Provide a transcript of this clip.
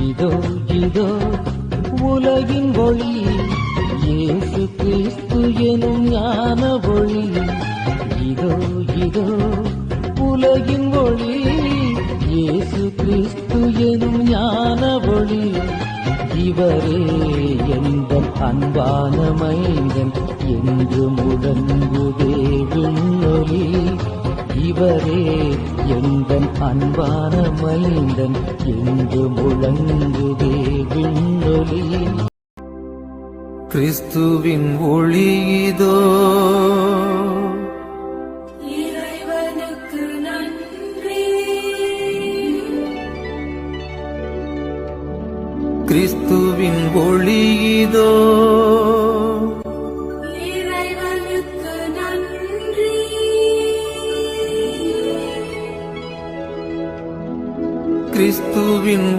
இதோ இதோ உலகின் ஒளி, இயேசு கிறிஸ்து எனும் ஞான ஒளி. இதோ இதோ உலகின் ஒளி, இயேசு கிறிஸ்து எனும் ஞான ஒளி. இவரே எந்தன் அன்பான மைந்தன் என்று முழங்குதே விண்ணொலி. இவரே எந்தன் அன்பான மைந்தன் என்று முழங்குதே விண்ணொலி. கிறிஸ்துவின் ஒளி இதோ, இறைவனுக்கு நன்றி. கிறிஸ்துவின் ஒளி இதோ, இறைவனுக்கு நன்றி. கிறிஸ்துவின்